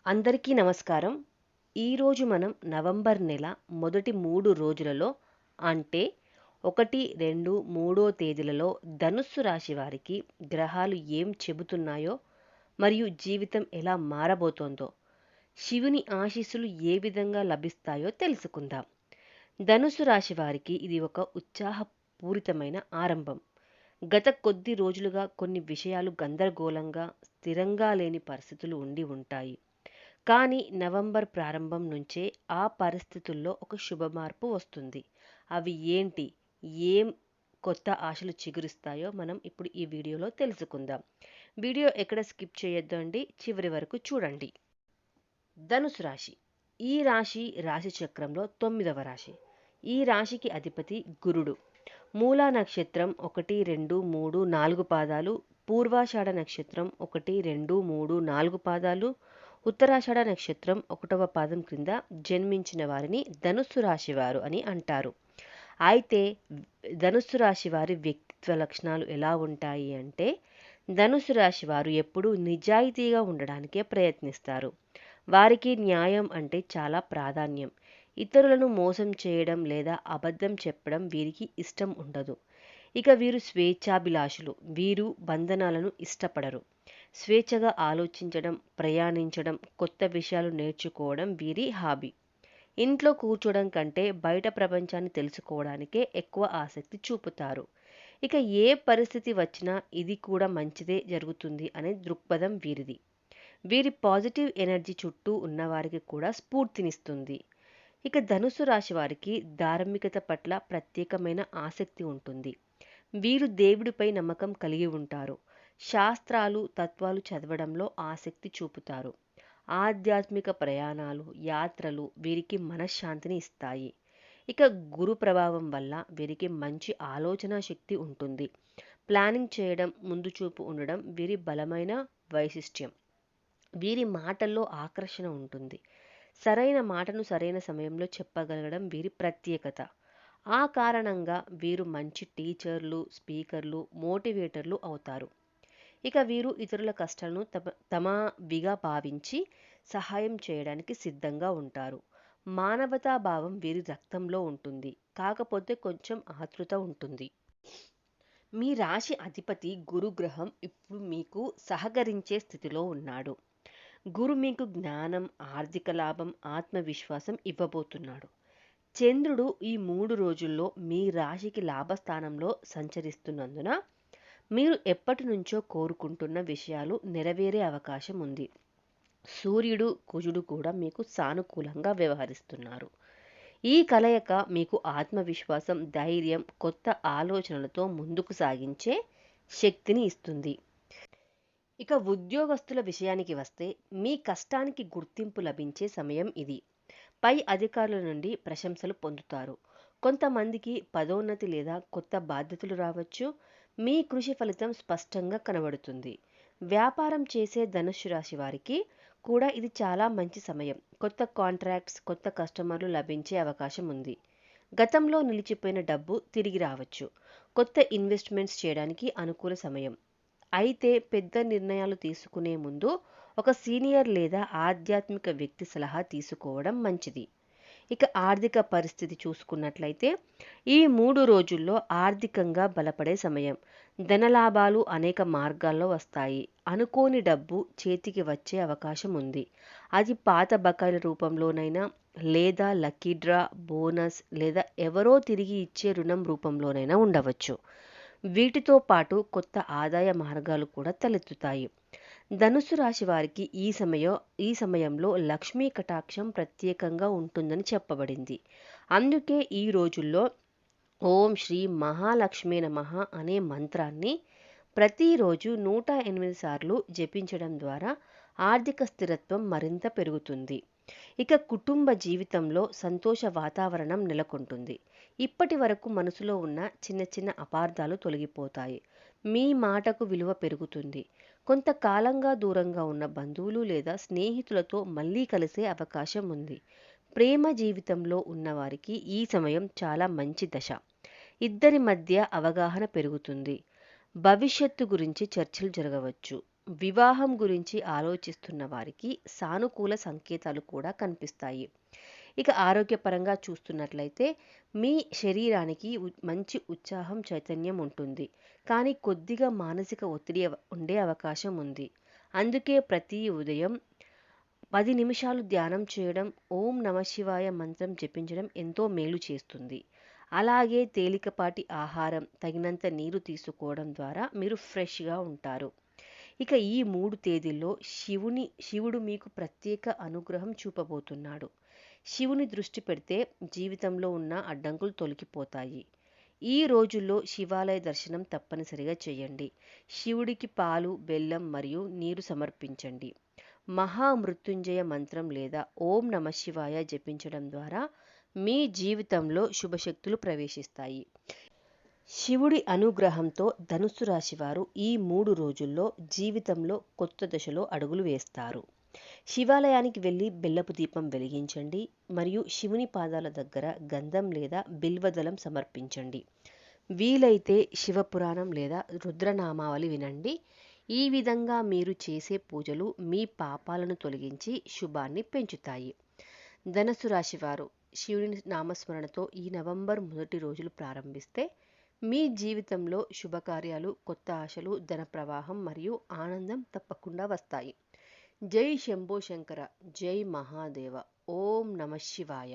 అందరికీ నమస్కారం. ఈరోజు మనం నవంబర్ నెల మొదటి 3 రోజులలో అంటే 1, 2, 3 తేదీలలో ధనుస్సు రాశి వారికి గ్రహాలు ఏం చెబుతున్నాయో మరియు జీవితం ఎలా మారబోతోందో, శివుని ఆశీస్సులు ఏ విధంగా లభిస్తాయో తెలుసుకుందాం. ధనుస్సు రాశి వారికి ఇది ఒక ఉత్సాహపూరితమైన ఆరంభం. గత కొద్ది రోజులుగా కొన్ని విషయాలు గందరగోళంగా, స్థిరంగా లేని పరిస్థితులు ఉండి ఉంటాయి. కానీ నవంబర్ ప్రారంభం నుంచే ఆ పరిస్థితుల్లో ఒక శుభమార్పు వస్తుంది. అవి ఏంటి? ఏం కొత్త ఆశలు చిగురిస్తాయో మనం ఇప్పుడు ఈ వీడియోలో తెలుసుకుందాం. వీడియో ఎక్కడ స్కిప్ చేయొద్దు అండి, చివరి వరకు చూడండి. ధనుసు రాశి. ఈ రాశి రాశి చక్రంలో 9వ రాశి. ఈ రాశికి అధిపతి గురుడు. మూలా నక్షత్రం 1, 2, 3, 4 పాదాలు, పూర్వాషాఢ నక్షత్రం 1, 2, 3, 4 పాదాలు, ఉత్తరాషాఢ నక్షత్రం 1వ పాదం క్రింద జన్మించిన వారిని ధనుస్సు రాశి వారు అని అంటారు. అయితే ధనుస్సు రాశి వారి వ్యక్తిత్వ లక్షణాలు ఎలా ఉంటాయి అంటే, ధనుస్సు రాశి వారు ఎప్పుడూ నిజాయితీగా ఉండడానికే ప్రయత్నిస్తారు. వారికి న్యాయం అంటే చాలా ప్రాధాన్యం. ఇతరులను మోసం చేయడం లేదా అబద్ధం చెప్పడం వీరికి ఇష్టం ఉండదు. ఇక వీరు స్వేచ్ఛాభిలాషులు. వీరు బంధనాలను ఇష్టపడరు. స్వేచ్ఛగా ఆలోచించడం, ప్రయాణించడం, కొత్త విషయాలు నేర్చుకోవడం వీరి హాబీ. ఇంట్లో కూర్చోవడం కంటే బయట ప్రపంచాన్ని తెలుసుకోవడానికే ఎక్కువ ఆసక్తి చూపుతారు. ఇక ఏ పరిస్థితి వచ్చినా ఇది కూడా మంచిదే జరుగుతుంది అనే దృక్పథం వీరిది. వీరి పాజిటివ్ ఎనర్జీ చుట్టూ ఉన్నవారికి కూడా స్ఫూర్తినిస్తుంది. ఇక ధనుసు రాశి వారికి ధార్మికత పట్ల ప్రత్యేకమైన ఆసక్తి ఉంటుంది. వీరు దేవుడిపై నమ్మకం కలిగి ఉంటారు. శాస్త్రాలు, తత్వాలు చదవడంలో ఆసక్తి చూపుతారు. ఆధ్యాత్మిక ప్రయాణాలు, యాత్రలు వీరికి మనశ్శాంతిని ఇస్తాయి. ఇక గురు ప్రభావం వల్ల వీరికి మంచి ఆలోచన శక్తి ఉంటుంది. ప్లానింగ్ చేయడం, ముందు చూపు ఉండడం వీరి బలమైన వైశిష్ట్యం. వీరి మాటల్లో ఆకర్షణ ఉంటుంది. సరైన మాటను సరైన సమయంలో చెప్పగలగడం వీరి ప్రత్యేకత. ఆ కారణంగా వీరు మంచి టీచర్లు, స్పీకర్లు, మోటివేటర్లు అవుతారు. ఇక వీరు ఇతరుల కష్టాలను తమవిగా భావించి సహాయం చేయడానికి సిద్ధంగా ఉంటారు. మానవతా భావం వీరి రక్తంలో ఉంటుంది. కాకపోతే కొంచెం ఆతృత ఉంటుంది. మీ రాశి అధిపతి గురుగ్రహం ఇప్పుడు మీకు సహకరించే స్థితిలో ఉన్నాడు. గురు మీకు జ్ఞానం, ఆర్థిక లాభం, ఆత్మవిశ్వాసం ఇవ్వబోతున్నాడు. చంద్రుడు ఈ 3 రోజుల్లో మీ రాశికి లాభస్థానంలో సంచరిస్తున్నందున మీరు ఎప్పటి నుంచో కోరుకుంటున్న విషయాలు నెరవేరే అవకాశం ఉంది. సూర్యుడు, కుజుడు కూడా మీకు సానుకూలంగా వ్యవహరిస్తున్నారు. ఈ కలయిక మీకు ఆత్మవిశ్వాసం, ధైర్యం, కొత్త ఆలోచనలతో ముందుకు సాగించే శక్తిని ఇస్తుంది. ఇక ఉద్యోగస్తుల విషయానికి వస్తే, మీ కష్టానికి గుర్తింపు లభించే సమయం ఇది. పై అధికారుల నుండి ప్రశంసలు పొందుతారు. కొంతమందికి పదోన్నతి లేదా కొత్త బాధ్యతలు రావచ్చు. మీ కృషి ఫలితం స్పష్టంగా కనబడుతుంది. వ్యాపారం చేసే ధనుస్సు రాశి వారికి కూడా ఇది చాలా మంచి సమయం. కొత్త కాంట్రాక్ట్స్, కొత్త కస్టమర్లు లభించే అవకాశం ఉంది. గతంలో నిలిచిపోయిన డబ్బు తిరిగి రావచ్చు. కొత్త ఇన్వెస్ట్మెంట్స్ చేయడానికి అనుకూల సమయం. అయితే పెద్ద నిర్ణయాలు తీసుకునే ముందు ఒక సీనియర్ లేదా ఆధ్యాత్మిక వ్యక్తి సలహా తీసుకోవడం మంచిది. ఇక ఆర్థిక పరిస్థితి చూసుకున్నట్లయితే, ఈ 3 రోజుల్లో ఆర్థికంగా బలపడే సమయం. ధనలాభాలు అనేక మార్గాల్లో వస్తాయి. అనుకోని డబ్బు చేతికి వచ్చే అవకాశం ఉంది. అది పాత బకాయిల రూపంలోనైనా, లేదా లక్కీ డ్రా, బోనస్, లేదా ఎవరో తిరిగి ఇచ్చే రుణం రూపంలోనైనా ఉండవచ్చు. వీటితో పాటు కొత్త ఆదాయ మార్గాలు కూడా తలెత్తుతాయి. ధనుసు రాశి వారికి ఈ సమయంలో లక్ష్మీ కటాక్షం ప్రత్యేకంగా ఉంటుందని చెప్పబడింది. అందుకే ఈ రోజుల్లో ఓం శ్రీ మహాలక్ష్మీ నమః అనే మంత్రాన్ని ప్రతిరోజు 108 సార్లు జపించడం ద్వారా ఆర్థిక స్థిరత్వం మరింత పెరుగుతుంది. ఇక కుటుంబ జీవితంలో సంతోష వాతావరణం నెలకొంటుంది. ఇప్పటి వరకు మనసులో ఉన్న చిన్న చిన్న అపార్థాలు తొలగిపోతాయి. మీ మాటకు విలువ పెరుగుతుంది. కొంతకాలంగా దూరంగా ఉన్న బంధువులు లేదా స్నేహితులతో మళ్ళీ కలిసే అవకాశం ఉంది. ప్రేమ జీవితంలో ఉన్నవారికి ఈ సమయం చాలా మంచి దశ. ఇద్దరి మధ్య అవగాహన పెరుగుతుంది. భవిష్యత్తు గురించి చర్చలు జరగవచ్చు. వివాహం గురించి ఆలోచిస్తున్న వారికి సానుకూల సంకేతాలు కూడా కనిపిస్తాయి. ఇక ఆరోగ్యపరంగా చూస్తున్నట్లయితే మీ శరీరానికి మంచి ఉత్సాహం, చైతన్యం ఉంటుంది. కానీ కొద్దిగా మానసిక ఒత్తిడి ఉండే అవకాశం ఉంది. అందుకే ప్రతి ఉదయం 10 నిమిషాలు ధ్యానం చేయడం, ఓం నమఃశివాయ మంత్రం జపించడం ఎంతో మేలు చేస్తుంది. అలాగే తేలికపాటి ఆహారం, తగినంత నీరు తీసుకోవడం ద్వారా మీరు ఫ్రెష్‌గా ఉంటారు. ఇక ఈ 3 తేదీల్లో శివుడు మీకు ప్రత్యేక అనుగ్రహం చూపబోతున్నాడు. శివుని దృష్టి పెడితే జీవితంలో ఉన్న అడ్డంకులు తొలగిపోతాయి. ఈ రోజుల్లో శివాలయ దర్శనం తప్పనిసరిగా చేయండి. శివుడికి పాలు, బెల్లం మరియు నీరు సమర్పించండి. మహామృత్యుంజయ మంత్రం లేదా ఓం నమఃశివాయ జపించడం ద్వారా మీ జీవితంలో శుభశక్తులు ప్రవేశిస్తాయి. శివుడి అనుగ్రహంతో ధనుస్సు రాశి వారు ఈ 3 రోజుల్లో జీవితంలో కొత్త దశలో అడుగులు వేస్తారు. శివాలయానికి వెళ్ళి బెల్లపు దీపం వెలిగించండి మరియు శివుని పాదాల దగ్గర గంధం లేదా బిల్వదళం సమర్పించండి. వీలైతే శివపురాణం లేదా రుద్రనామావళి వినండి. ఈ విధంగా మీరు చేసే పూజలు మీ పాపాలను తొలగించి శుభాన్ని పెంచుతాయి. ధనుస్సు రాశివారు శివుని నామస్మరణతో ఈ నవంబర్ మొదటి రోజులు ప్రారంభిస్తే మీ జీవితంలో శుభకార్యాలు, కొత్త ఆశలు, ధన ప్రవాహం మరియు ఆనందం తప్పకుండా వస్తాయి. జై శంభో శంకర, జై మహాదేవ, ఓం నమ శివాయ.